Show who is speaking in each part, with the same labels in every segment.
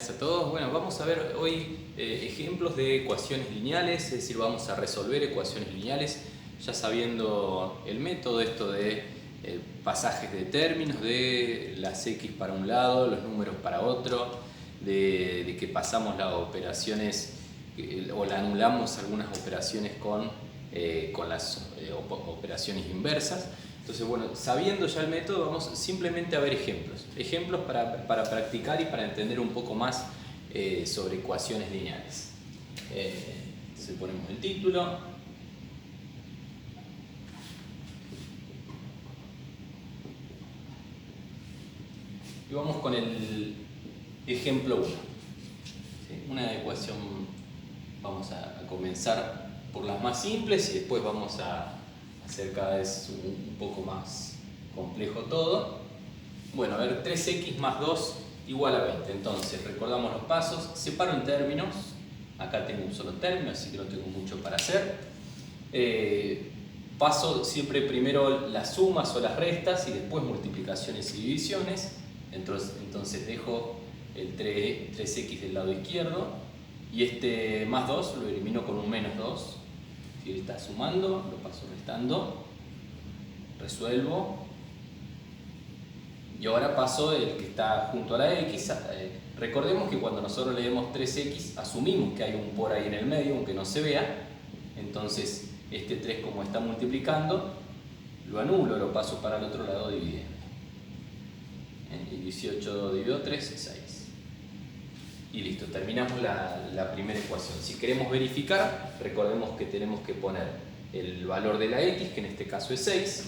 Speaker 1: días a todos. Bueno, vamos a ver hoy ejemplos de ecuaciones lineales, es decir, vamos a resolver ecuaciones lineales ya sabiendo el método, esto de pasajes de términos, de las x para un lado, los números para otro, de que pasamos las operaciones o la anulamos algunas operaciones con las operaciones inversas. Entonces, bueno, sabiendo ya el método, vamos simplemente a ver ejemplos para practicar y para entender un poco más sobre ecuaciones lineales. Entonces ponemos el título. Y vamos con el ejemplo 1. ¿Sí? Una ecuación, vamos a comenzar por las más simples y después vamos a hacer cada vez un poco más complejo todo. Bueno, a ver, 3x más 2 igual a 20. Entonces, recordamos los pasos. Separo en términos. Acá tengo un solo término, así que no tengo mucho para hacer. Paso siempre primero las sumas o las restas y después multiplicaciones y divisiones. Entonces dejo el 3x del lado izquierdo y este más 2 lo elimino con un menos 2. Si él está sumando, lo paso restando, resuelvo y ahora paso el que está junto a la x. Recordemos que cuando nosotros leemos 3x asumimos que hay un por ahí en el medio, aunque no se vea. Entonces este 3, como está multiplicando, lo anulo, lo paso para el otro lado dividiendo. Y 18 dividido 3 es 6. Y listo, terminamos la primera ecuación. Si queremos verificar, recordemos que tenemos que poner el valor de la x, que en este caso es 6,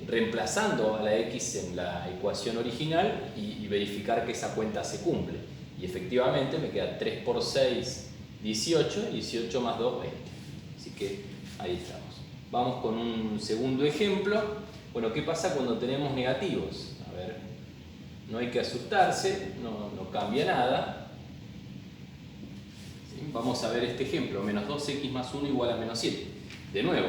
Speaker 1: reemplazando a la x en la ecuación original y verificar que esa cuenta se cumple. Y efectivamente me queda 3 por 6, 18, 18 más 2, 20. Así que ahí estamos. Vamos con un segundo ejemplo. Bueno, ¿qué pasa cuando tenemos negativos? A ver, no hay que asustarse, no cambia nada. ¿Sí? Vamos a ver este ejemplo, menos 2x más 1 igual a menos 7. De nuevo,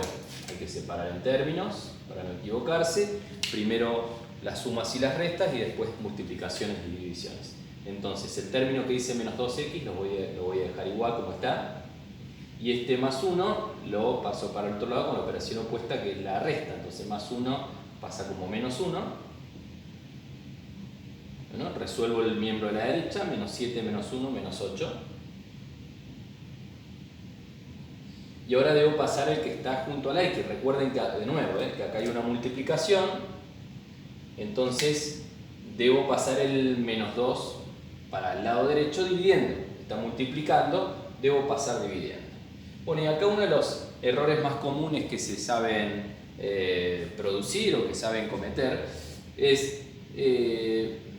Speaker 1: hay que separar en términos para no equivocarse. Primero las sumas y las restas y después multiplicaciones y divisiones. Entonces, el término que dice menos 2x lo voy a dejar igual como está. Y este más 1 lo paso para el otro lado con la operación opuesta, que es la resta. Entonces, más 1 pasa como menos 1. Bueno, resuelvo el miembro de la derecha, menos 7 menos 1, menos 8. Y ahora debo pasar el que está junto a la x. Recuerden que, de nuevo, que acá hay una multiplicación. Entonces, debo pasar el menos 2 para el lado derecho dividiendo. Está multiplicando, debo pasar dividiendo. Bueno, y acá uno de los errores más comunes que se saben producir o que saben cometer es...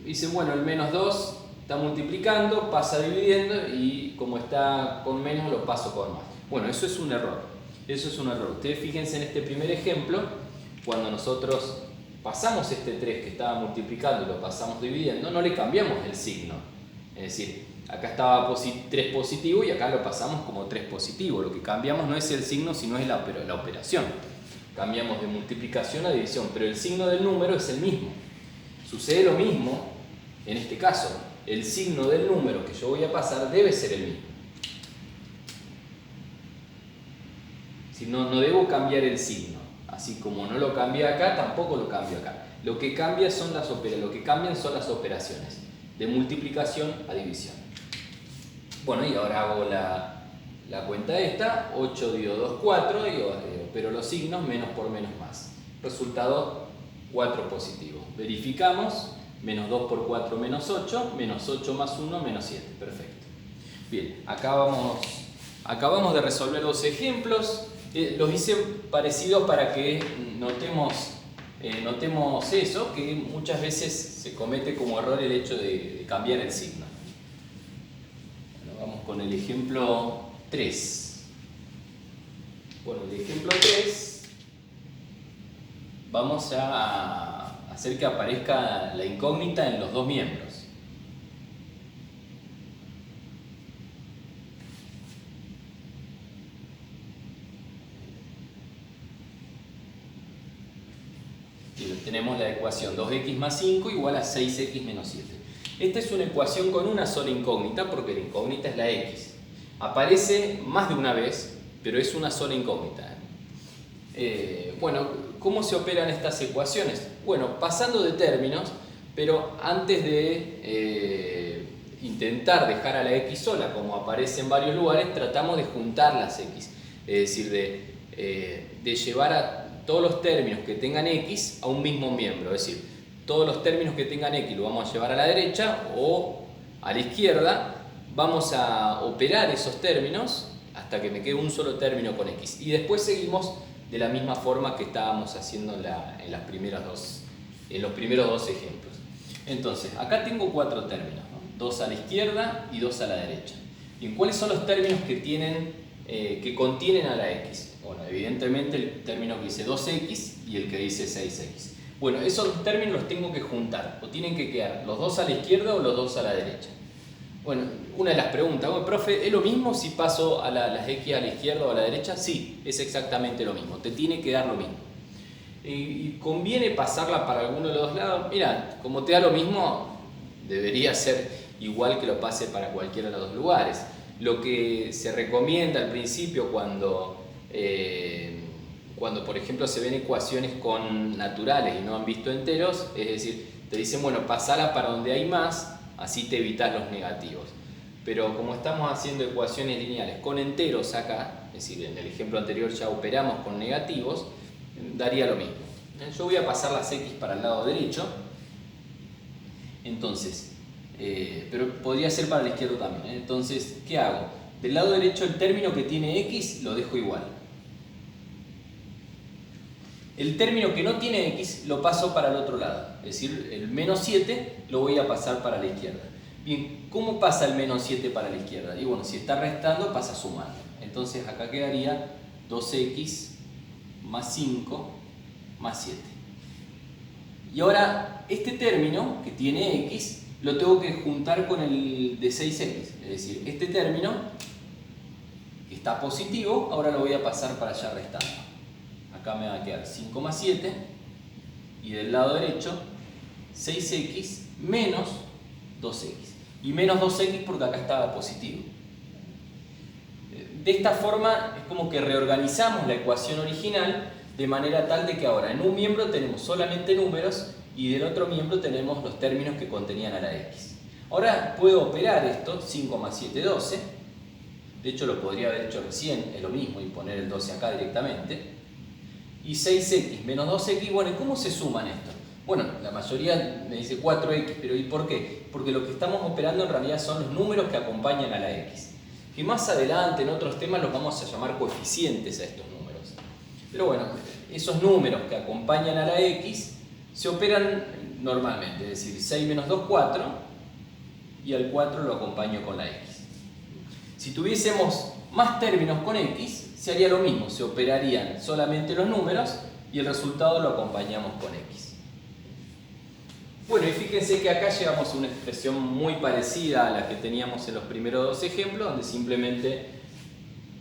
Speaker 1: dicen, bueno, el menos 2 está multiplicando, pasa dividiendo y como está con menos lo paso con más. Bueno, eso es un error. Eso es un error. Ustedes fíjense en este primer ejemplo, cuando nosotros pasamos este 3 que estaba multiplicando y lo pasamos dividiendo, no le cambiamos el signo. Es decir, acá estaba 3 positivo y acá lo pasamos como 3 positivo. Lo que cambiamos no es el signo, sino es la operación. Cambiamos de multiplicación a división, pero el signo del número es el mismo. Sucede lo mismo en este caso. El signo del número que yo voy a pasar debe ser el mismo. Si no debo cambiar el signo. Así como no lo cambié acá, tampoco lo cambio acá. Lo que cambian son las operaciones de multiplicación a división. Bueno, y ahora hago la cuenta esta. 8 dividido 2, 4, pero los signos menos por menos más. Resultado 4 positivo. Verificamos. Menos 2 por 4 menos 8, menos 8 más 1 menos 7. Perfecto. Bien, acabamos de resolver dos ejemplos. Los hice parecidos para que notemos eso, que muchas veces se comete como error el hecho de cambiar el signo. Bueno, vamos con el ejemplo 3. Bueno, el ejemplo 3 vamos a hacer que aparezca la incógnita en los dos miembros. Y tenemos la ecuación 2x más 5 igual a 6x menos 7. Esta es una ecuación con una sola incógnita porque la incógnita es la x. Aparece más de una vez, pero es una sola incógnita. Bueno, ¿cómo se operan estas ecuaciones? Bueno, pasando de términos, pero antes de intentar dejar a la x sola, como aparece en varios lugares, tratamos de juntar las x. Es decir, de llevar a todos los términos que tengan x a un mismo miembro. Es decir, todos los términos que tengan x lo vamos a llevar a la derecha o a la izquierda. Vamos a operar esos términos hasta que me quede un solo término con x. Y después seguimos de la misma forma que estábamos haciendo en los primeros dos ejemplos. Entonces, acá tengo 4 términos, ¿no? 2 a la izquierda y 2 a la derecha. ¿Y cuáles son los términos que contienen a la x? Bueno, evidentemente el término que dice 2x y el que dice 6x. Bueno, esos términos los tengo que juntar, o tienen que quedar los 2 a la izquierda o los 2 a la derecha. Bueno, una de las preguntas, bueno, profe, ¿es lo mismo si paso a las x a la izquierda o a la derecha? Sí, es exactamente lo mismo, te tiene que dar lo mismo. ¿Y conviene pasarla para alguno de los dos lados? Mira, como te da lo mismo, debería ser igual que lo pase para cualquiera de los dos lugares. Lo que se recomienda al principio cuando por ejemplo se ven ecuaciones con naturales y no han visto enteros, es decir, te dicen, bueno, pasala para donde hay más, así te evitas los negativos. Pero como estamos haciendo ecuaciones lineales con enteros acá, es decir, en el ejemplo anterior ya operamos con negativos, daría lo mismo. Yo voy a pasar las x para el lado derecho, entonces, pero podría ser para el izquierdo también. Entonces, ¿qué hago? Del lado derecho el término que tiene x lo dejo igual. El término que no tiene x lo paso para el otro lado, es decir, el menos 7 lo voy a pasar para la izquierda. Bien, ¿cómo pasa el menos 7 para la izquierda? Y bueno, si está restando, pasa sumando. Entonces acá quedaría 2x más 5 más 7. Y ahora, este término que tiene x lo tengo que juntar con el de 6x. Es decir, este término que está positivo, ahora lo voy a pasar para allá restando. Acá me va a quedar 5 más 7 y del lado derecho 6x menos 2x. Y menos 2x porque acá estaba positivo. De esta forma es como que reorganizamos la ecuación original de manera tal de que ahora en un miembro tenemos solamente números y del otro miembro tenemos los términos que contenían a la x. Ahora puedo operar esto, 5 más 7, 12. De hecho lo podría haber hecho recién, es lo mismo, y poner el 12 acá directamente. Y 6x menos 2x, bueno, ¿y cómo se suman esto? Bueno, la mayoría me dice 4x, pero ¿y por qué? Porque lo que estamos operando en realidad son los números que acompañan a la x. Que más adelante en otros temas los vamos a llamar coeficientes a estos números. Pero bueno, esos números que acompañan a la x se operan normalmente, es decir, 6 menos 2, 4, y al 4 lo acompaño con la x. Si tuviésemos más términos con x, se haría lo mismo, se operarían solamente los números y el resultado lo acompañamos con x. Bueno, y fíjense que acá llegamos a una expresión muy parecida a la que teníamos en los primeros dos ejemplos, donde simplemente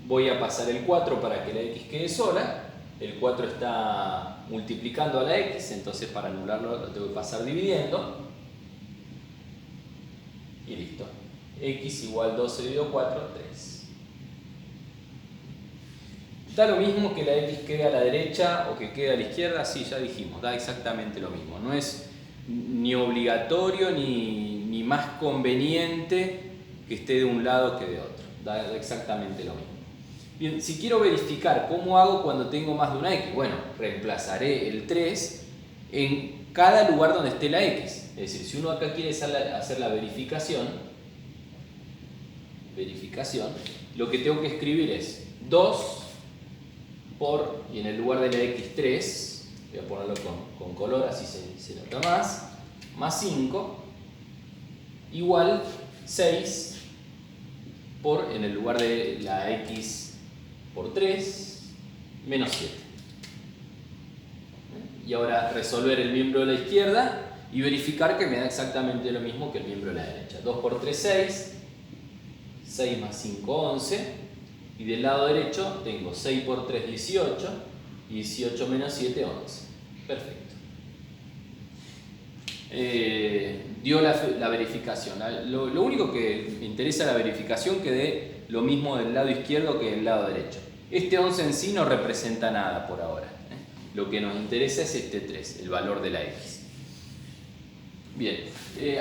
Speaker 1: voy a pasar el 4 para que la x quede sola. El 4 está multiplicando a la x, entonces para anularlo lo tengo que pasar dividiendo. Y listo. X igual 12 dividido 4, 3. Da lo mismo que la x quede a la derecha o que quede a la izquierda, sí, ya dijimos, da exactamente lo mismo. No es ni obligatorio ni más conveniente que esté de un lado que de otro. Da exactamente lo mismo. Bien, si quiero verificar cómo hago cuando tengo más de una x, bueno, reemplazaré el 3 en cada lugar donde esté la x. Es decir, si uno acá quiere hacer la verificación, lo que tengo que escribir es 2 por, y en el lugar de la x 3, voy a ponerlo con color, así se nota más 5, igual 6 por, en el lugar de la x por 3, menos 7. Y ahora resolver el miembro de la izquierda y verificar que me da exactamente lo mismo que el miembro de la derecha. 2 por 3, 6, 6 más 5, 11. Y del lado derecho tengo 6 por 3, 18, y 18 menos 7, 11. Perfecto. dio la verificación. Lo único que me interesa la verificación que dé lo mismo del lado izquierdo que del lado derecho. Este 11 en sí no representa nada por ahora. Lo que nos interesa es este 3, el valor de la x. Bien,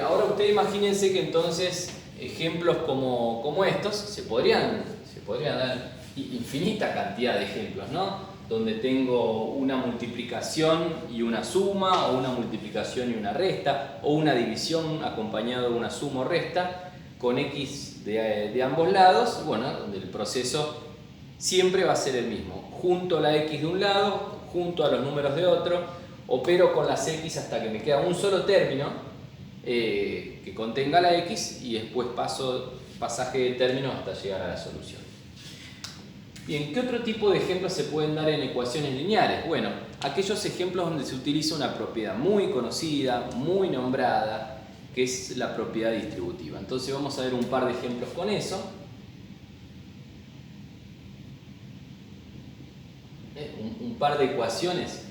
Speaker 1: ahora ustedes imagínense que entonces ejemplos como estos se podrían dar infinita cantidad de ejemplos, ¿no? Donde tengo una multiplicación y una suma, o una multiplicación y una resta, o una división acompañado de una suma o resta con x de ambos lados, bueno, donde el proceso siempre va a ser el mismo. Junto la x de un lado, junto a los números de otro, opero con las x hasta que me queda un solo término que contenga la x y después pasaje de términos hasta llegar a la solución. Bien, ¿qué otro tipo de ejemplos se pueden dar en ecuaciones lineares? Bueno, aquellos ejemplos donde se utiliza una propiedad muy conocida, muy nombrada, que es la propiedad distributiva. Entonces vamos a ver un par de ejemplos con eso. Un par de ecuaciones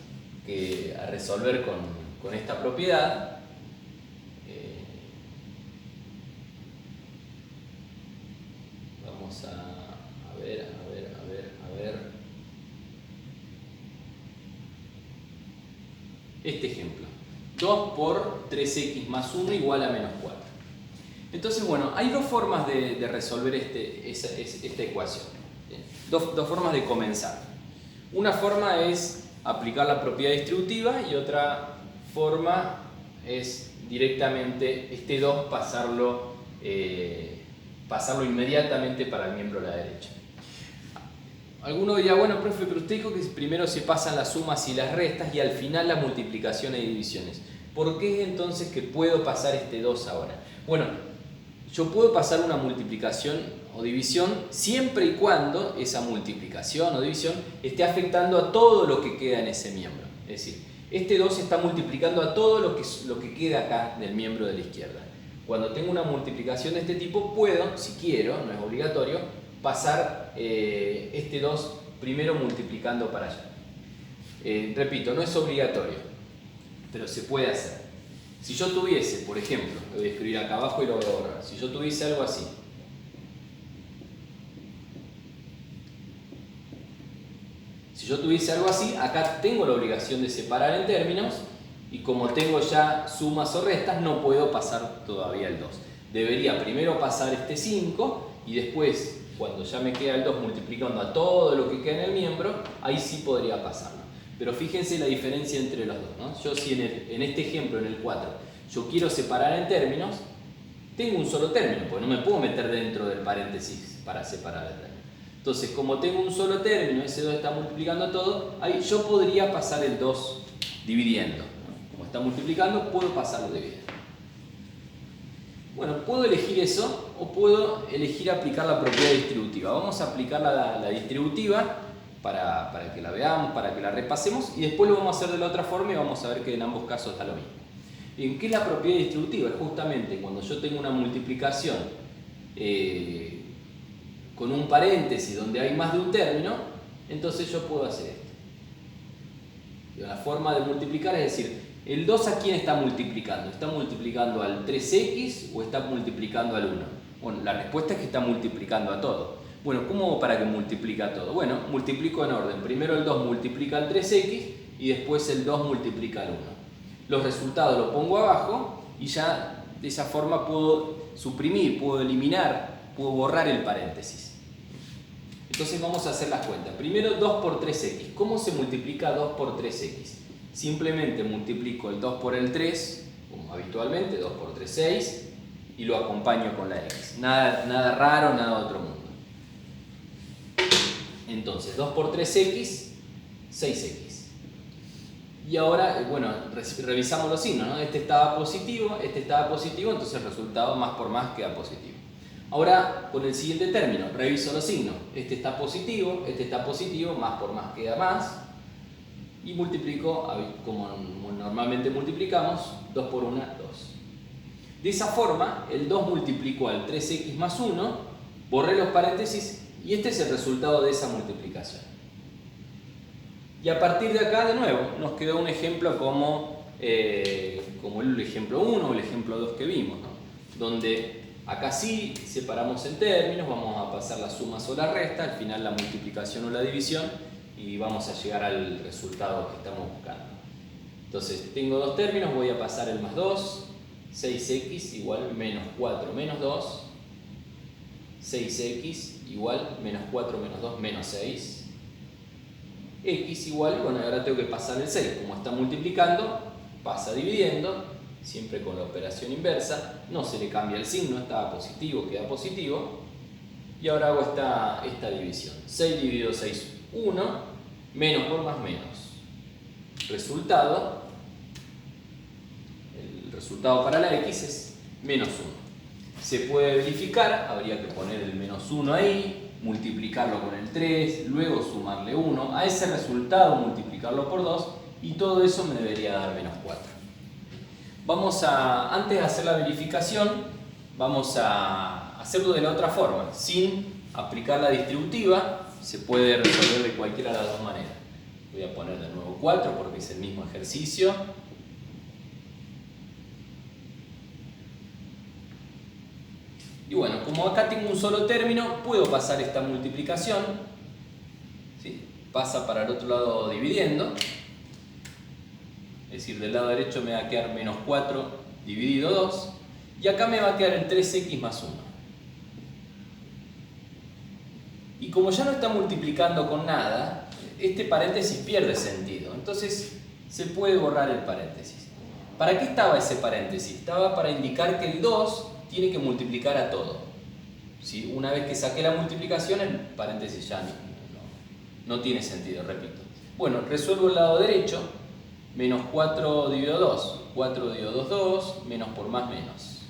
Speaker 1: a resolver con esta propiedad. Vamos a ver. Este ejemplo. 2 por 3x más 1 igual a menos 4. Entonces, bueno, hay dos formas de resolver esta ecuación. Dos formas de comenzar. Una forma es aplicar la propiedad distributiva y otra forma es directamente este 2 pasarlo inmediatamente para el miembro de la derecha. Alguno dirá, bueno, profe, pero usted dijo que primero se pasan las sumas y las restas y al final las multiplicaciones y divisiones. ¿Por qué es entonces que puedo pasar este 2 ahora? Bueno, yo puedo pasar una multiplicación o división siempre y cuando esa multiplicación o división esté afectando a todo lo que queda en ese miembro. Es decir, este 2 está multiplicando a todo lo que queda acá del miembro de la izquierda. Cuando tengo una multiplicación de este tipo, puedo, si quiero, no es obligatorio, pasar este 2 primero multiplicando para allá. Repito, no es obligatorio, pero se puede hacer. Si yo tuviese, por ejemplo, lo voy a escribir acá abajo y lo voy a borrar. Si yo tuviese algo así. Si yo tuviese algo así, acá tengo la obligación de separar en términos y como tengo ya sumas o restas, no puedo pasar todavía el 2. Debería primero pasar este 5 y después, cuando ya me queda el 2 multiplicando a todo lo que queda en el miembro, ahí sí podría pasarlo. Pero fíjense la diferencia entre los dos, ¿no? Yo si en este ejemplo, en el 4, yo quiero separar en términos, tengo un solo término, porque no me puedo meter dentro del paréntesis para separar el término. Entonces, como tengo un solo término, ese 2 está multiplicando todo, ahí yo podría pasar el 2 dividiendo, ¿no? Como está multiplicando, puedo pasarlo dividiendo. Bueno, puedo elegir eso o puedo elegir aplicar la propiedad distributiva. Vamos a aplicar la distributiva para que la veamos, para que la repasemos y después lo vamos a hacer de la otra forma y vamos a ver que en ambos casos da lo mismo. Bien, ¿qué es la propiedad distributiva? Es justamente cuando yo tengo una multiplicación con un paréntesis donde hay más de un término, entonces yo puedo hacer esto. La forma de multiplicar es decir, ¿el 2 a quién está multiplicando? ¿Está multiplicando al 3x o está multiplicando al 1? Bueno, la respuesta es que está multiplicando a todo. Bueno, ¿cómo hago para que multiplique a todo? Bueno, multiplico en orden. Primero el 2 multiplica al 3x y después el 2 multiplica al 1. Los resultados los pongo abajo y ya de esa forma puedo suprimir, puedo eliminar, puedo borrar el paréntesis. Entonces vamos a hacer las cuentas. Primero 2 por 3x. ¿Cómo se multiplica 2 por 3x? Simplemente multiplico el 2 por el 3, como habitualmente, 2 por 3, 6, y lo acompaño con la x. Nada raro, nada de otro mundo. Entonces, 2 por 3x, 6x. Y ahora, bueno, revisamos los signos, ¿no? Este estaba positivo, entonces el resultado más por más queda positivo. Ahora, con el siguiente término, reviso los signos. Este está positivo, más por más queda más. Y multiplico, como normalmente multiplicamos, 2 por 1, 2. De esa forma, el 2 multiplicó al 3x más 1, borré los paréntesis y este es el resultado de esa multiplicación. Y a partir de acá, de nuevo, nos quedó un ejemplo como como el ejemplo 1 o el ejemplo 2 que vimos, ¿no? Donde acá sí separamos en términos, vamos a pasar las sumas o la resta, al final la multiplicación o la división, y vamos a llegar al resultado que estamos buscando. Entonces tengo dos términos, voy a pasar el más 2, 6x igual menos 4 menos 2, 6x igual menos 4 menos 2 menos 6, x igual, bueno, ahora tengo que pasar el 6, como está multiplicando, pasa dividiendo, siempre con la operación inversa, no se le cambia el signo, estaba positivo, queda positivo, y ahora hago esta división. 6 dividido 6, 1, menos por más menos. Resultado, el resultado para la x es menos 1. Se puede verificar, habría que poner el menos 1 ahí, multiplicarlo con el 3, luego sumarle 1, a ese resultado multiplicarlo por 2, y todo eso me debería dar menos 4. Antes de hacer la verificación, vamos a hacerlo de la otra forma, sin aplicar la distributiva. Se puede resolver de cualquiera de las dos maneras. Voy a poner de nuevo 4 porque es el mismo ejercicio. Y bueno, como acá tengo un solo término, puedo pasar esta multiplicación, ¿sí? Pasa para el otro lado dividiendo. Es decir, del lado derecho me va a quedar menos 4 dividido 2. Y acá me va a quedar el 3x más 1. Y como ya no está multiplicando con nada, este paréntesis pierde sentido. Entonces se puede borrar el paréntesis. ¿Para qué estaba ese paréntesis? Estaba para indicar que el 2 tiene que multiplicar a todo. ¿Sí? Una vez que saqué la multiplicación, el paréntesis ya no tiene sentido, repito. Bueno, resuelvo el lado derecho. Menos 4 dividido 2. 4 dividido 2, 2. Menos por más menos.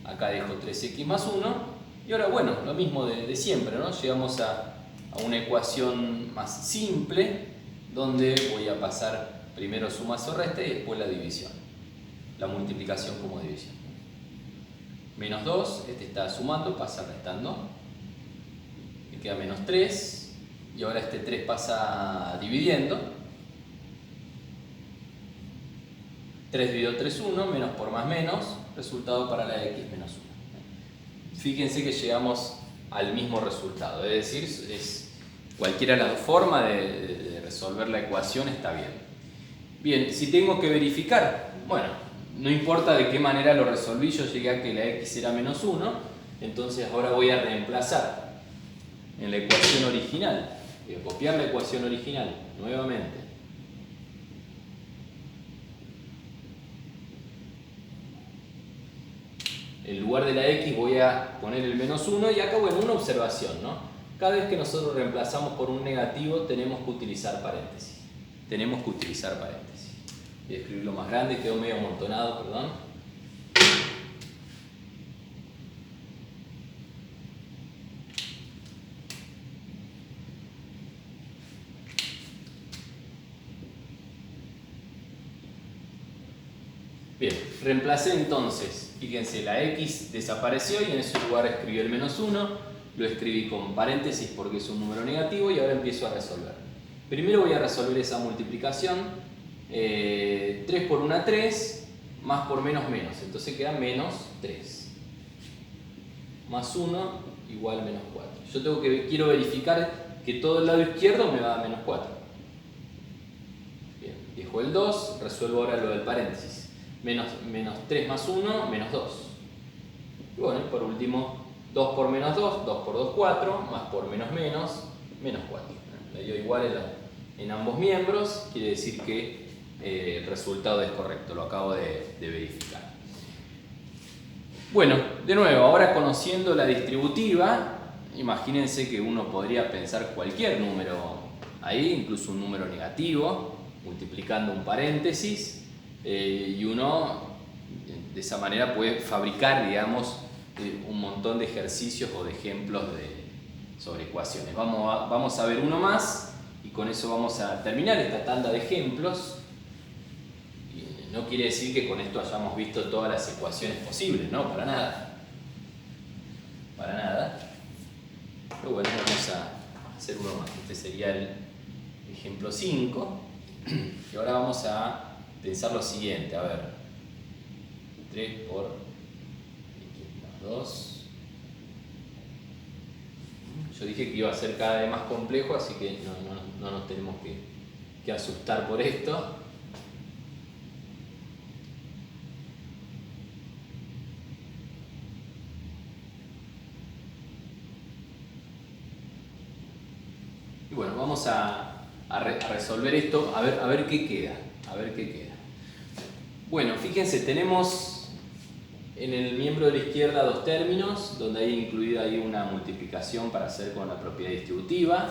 Speaker 1: Acá dejo 3x más 1. Y ahora, bueno, lo mismo de siempre, ¿no? Llegamos a una ecuación más simple, donde voy a pasar primero sumas o resta y después la división. La multiplicación como división. Menos 2, este está sumando, pasa restando. Me queda menos 3. Y ahora este 3 pasa dividiendo. 3 dividido 3, 1, menos por más menos, resultado para la x menos 1. Fíjense que llegamos al mismo resultado, es decir, cualquiera de las formas de resolver la ecuación está bien. Bien, si tengo que verificar, bueno, no importa de qué manera lo resolví, yo llegué a que la x era menos 1, entonces ahora voy a reemplazar en la ecuación original, voy a copiar la ecuación original nuevamente. En lugar de la x voy a poner el menos 1 y acá, bueno, una observación, ¿no? Cada vez que nosotros reemplazamos por un negativo tenemos que utilizar paréntesis. Tenemos que utilizar paréntesis. Voy a escribirlo más grande, quedó medio amontonado, perdón. Bien, reemplacé entonces, fíjense, la x desapareció y en ese lugar escribí el menos 1, lo escribí con paréntesis porque es un número negativo y ahora empiezo a resolver. Primero voy a resolver esa multiplicación, 3 por 1, 3, más por menos, menos, entonces queda menos 3. Más 1 igual menos 4. Yo quiero verificar que todo el lado izquierdo me va a menos 4. Bien, dejo el 2, resuelvo ahora lo del paréntesis. Menos 3 más 1, menos 2. Y bueno, por último, 2 por menos 2, 2 por 2, 4, más por menos menos, menos 4. Me dio igual en ambos miembros, quiere decir que el resultado es correcto, lo acabo de verificar. Bueno, de nuevo, ahora conociendo la distributiva, imagínense que uno podría pensar cualquier número ahí, incluso un número negativo, multiplicando un paréntesis. Y uno de esa manera puede fabricar, digamos, un montón de ejercicios o de ejemplos sobre ecuaciones. Vamos a ver uno más y con eso vamos a terminar esta tanda de ejemplos. Y no quiere decir que con esto hayamos visto todas las ecuaciones posibles, no, para nada. Para nada. Pero bueno, vamos a hacer uno más. Este sería el ejemplo 5. Y ahora vamos a pensar lo siguiente, a ver, 3 por x más 2. Yo dije que iba a ser cada vez más complejo, así que no nos tenemos que asustar por esto. Y bueno, vamos a resolver esto, a ver qué queda. Bueno, fíjense, tenemos en el miembro de la izquierda dos términos, donde hay incluida ahí una multiplicación para hacer con la propiedad distributiva.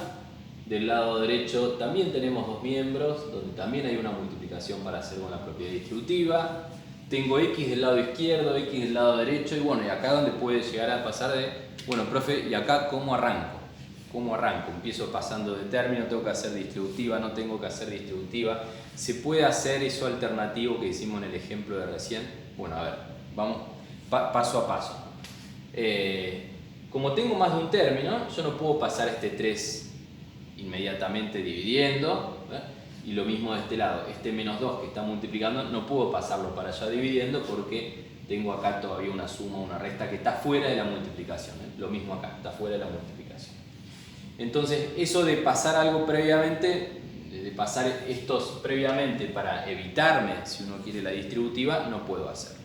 Speaker 1: Del lado derecho también tenemos dos miembros, donde también hay una multiplicación para hacer con la propiedad distributiva. Tengo x del lado izquierdo, x del lado derecho, y bueno, y acá donde puede llegar a pasar de, bueno, profe, ¿y acá cómo arranco? ¿Cómo arranco? Empiezo pasando de término, tengo que hacer distributiva, no tengo que hacer distributiva. ¿Se puede hacer eso alternativo que hicimos en el ejemplo de recién? Bueno, a ver, vamos paso a paso. Como tengo más de un término, yo no puedo pasar este 3 inmediatamente dividiendo, ¿eh? Y lo mismo de este lado, este menos 2 que está multiplicando, no puedo pasarlo para allá dividiendo porque tengo acá todavía una suma, una resta que está fuera de la multiplicación, ¿eh? Lo mismo acá, está fuera de la multiplicación. Entonces, eso de pasar algo previamente, de pasar estos previamente para evitarme, si uno quiere, la distributiva, no puedo hacerlo.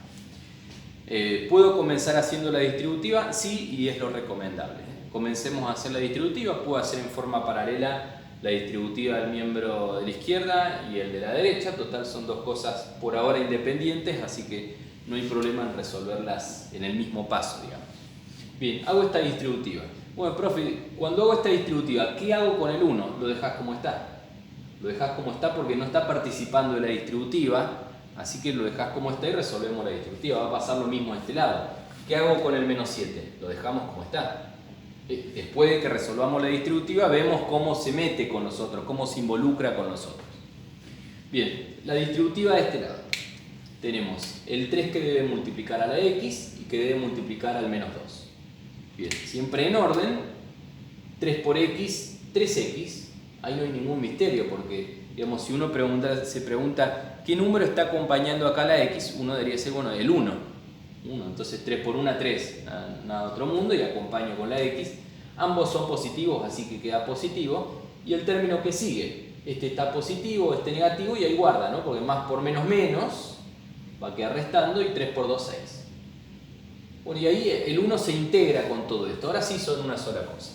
Speaker 1: ¿Puedo comenzar haciendo la distributiva? Sí, y es lo recomendable. Comencemos a hacer la distributiva, puedo hacer en forma paralela la distributiva del miembro de la izquierda y el de la derecha. Total, son dos cosas por ahora independientes, así que no hay problema en resolverlas en el mismo paso, digamos. Bien, hago esta distributiva. Bueno, profe, cuando hago esta distributiva, ¿qué hago con el 1? Lo dejas como está. Lo dejas como está porque no está participando de la distributiva, así que lo dejas como está y resolvemos la distributiva. Va a pasar lo mismo a este lado. ¿Qué hago con el menos 7? Lo dejamos como está. Después de que resolvamos la distributiva, vemos cómo se mete con nosotros, cómo se involucra con nosotros. Bien, la distributiva de este lado. Tenemos el 3 que debe multiplicar a la x y que debe multiplicar al menos 2. Bien, siempre en orden, 3 por x, 3x. Ahí no hay ningún misterio porque, digamos, si uno se pregunta qué número está acompañando acá la x, uno debería ser, bueno, el 1. Entonces 3 por 1, 3, nada otro mundo, y acompaño con la x. Ambos son positivos, así que queda positivo. Y el término que sigue, este está positivo, este negativo, y ahí guarda, ¿no? Porque más por menos menos va a quedar restando, y 3 por 2, 6. Bueno, y ahí el 1 se integra con todo esto. Ahora sí son una sola cosa.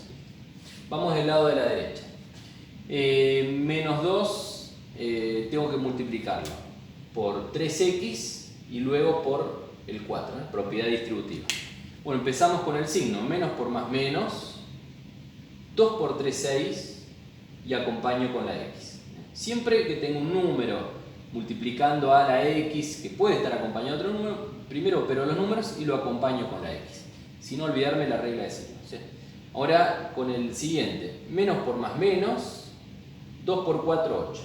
Speaker 1: Vamos del lado de la derecha. Menos 2 tengo que multiplicarlo por 3x y luego por el 4, ¿eh? Propiedad distributiva. Bueno, empezamos con el signo. Menos por más menos. 2 por 3, 6. Y acompaño con la x. Siempre que tengo un número multiplicando a la x, que puede estar acompañado de otro número, primero opero los números y lo acompaño con la x. Sin olvidarme la regla de signos, ¿sí? Ahora con el siguiente. Menos por más menos. 2 por 4, 8.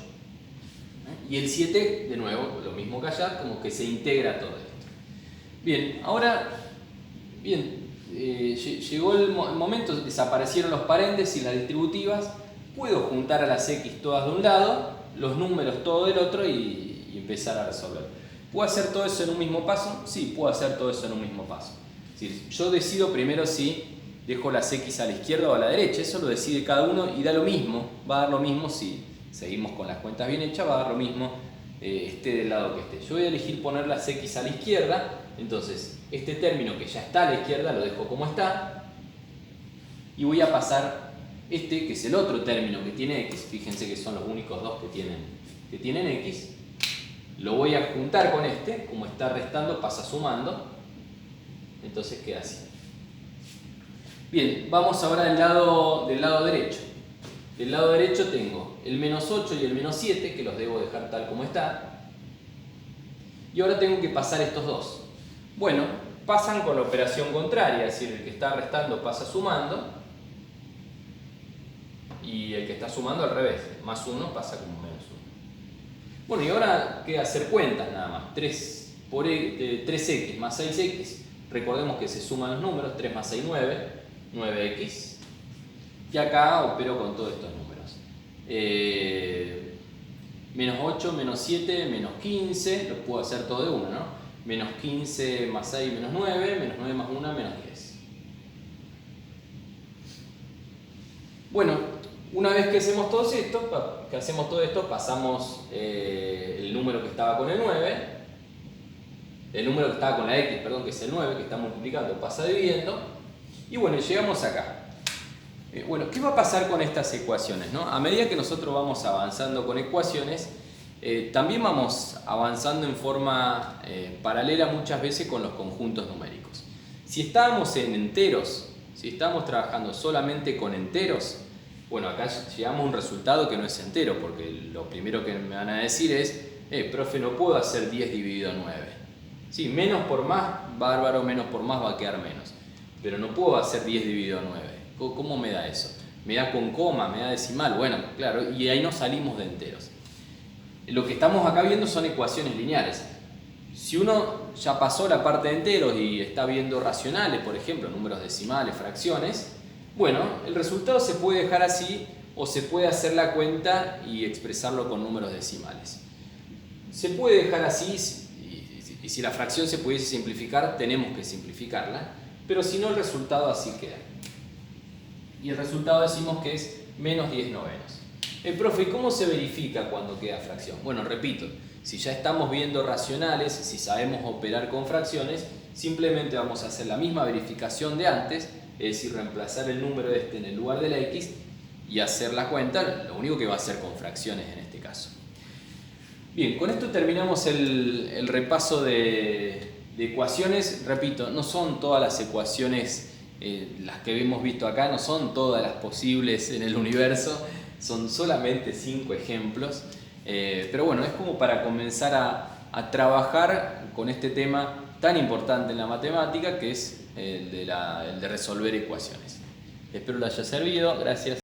Speaker 1: Y el 7, de nuevo, lo mismo que allá, como que se integra todo esto. Bien, ahora, llegó el momento, desaparecieron los paréntesis, las distributivas. Puedo juntar a las x todas de un lado, los números todos del otro y empezar a resolver. ¿Puedo hacer todo eso en un mismo paso? Sí, puedo hacer todo eso en un mismo paso. Es decir, yo decido primero si dejo las x a la izquierda o a la derecha, eso lo decide cada uno y da lo mismo, va a dar lo mismo si seguimos con las cuentas bien hechas, va a dar lo mismo esté del lado que esté. Yo voy a elegir poner las x a la izquierda, entonces este término que ya está a la izquierda lo dejo como está y voy a pasar este que es el otro término que tiene x, fíjense que son los únicos dos que tienen x, lo voy a juntar con este, como está restando pasa sumando, entonces queda así. Bien, vamos ahora del lado derecho. Del lado derecho tengo el menos 8 y el menos 7, que los debo dejar tal como está. Y ahora tengo que pasar estos dos. Bueno, pasan con la operación contraria, es decir, el que está restando pasa sumando. Y el que está sumando al revés, más 1 pasa como menos 1. Bueno, y ahora queda hacer cuentas nada más. 3x más 6x, recordemos que se suman los números, 3 más 6, 9x. Y acá opero con todos estos números. Menos 8, menos 7, menos 15, lo puedo hacer todo de uno, ¿no? Menos 15 más 6, menos 9, menos 9 más 1, menos 10. Bueno, una vez que hacemos todo esto, pasamos el número que estaba con el 9, el número que estaba con la x, perdón, que es el 9, que está multiplicando, pasa dividiendo, y bueno, llegamos acá. Bueno, ¿qué va a pasar con estas ecuaciones, no? A medida que nosotros vamos avanzando con ecuaciones, también vamos avanzando en forma paralela muchas veces con los conjuntos numéricos. Si estábamos en enteros, si estamos trabajando solamente con enteros, bueno, acá llegamos a un resultado que no es entero, porque lo primero que me van a decir es, profe, no puedo hacer 10 dividido 9. Sí, menos por más, bárbaro, menos por más va a quedar menos. Pero no puedo hacer 10 dividido 9. ¿Cómo me da eso? Me da con coma, me da decimal. Bueno, claro, y ahí no salimos de enteros. Lo que estamos acá viendo son ecuaciones lineares. Si uno ya pasó la parte de enteros y está viendo racionales, por ejemplo, números decimales, fracciones, bueno, el resultado se puede dejar así o se puede hacer la cuenta y expresarlo con números decimales. Se puede dejar así y si la fracción se pudiese simplificar, tenemos que simplificarla, pero si no, el resultado así queda. Y el resultado decimos que es menos 10 novenos. Profe, ¿cómo se verifica cuando queda fracción? Bueno, repito, si ya estamos viendo racionales, si sabemos operar con fracciones, simplemente vamos a hacer la misma verificación de antes, es decir, reemplazar el número en el lugar de la x y hacer la cuenta, lo único que va a hacer con fracciones en este caso. Bien, con esto terminamos el repaso de ecuaciones. Repito, no son todas las ecuaciones las que hemos visto acá, no son todas las posibles en el universo, son solamente 5 ejemplos, pero bueno, es como para comenzar a trabajar con este tema tan importante en la matemática que es el de resolver ecuaciones. Espero les haya servido, gracias.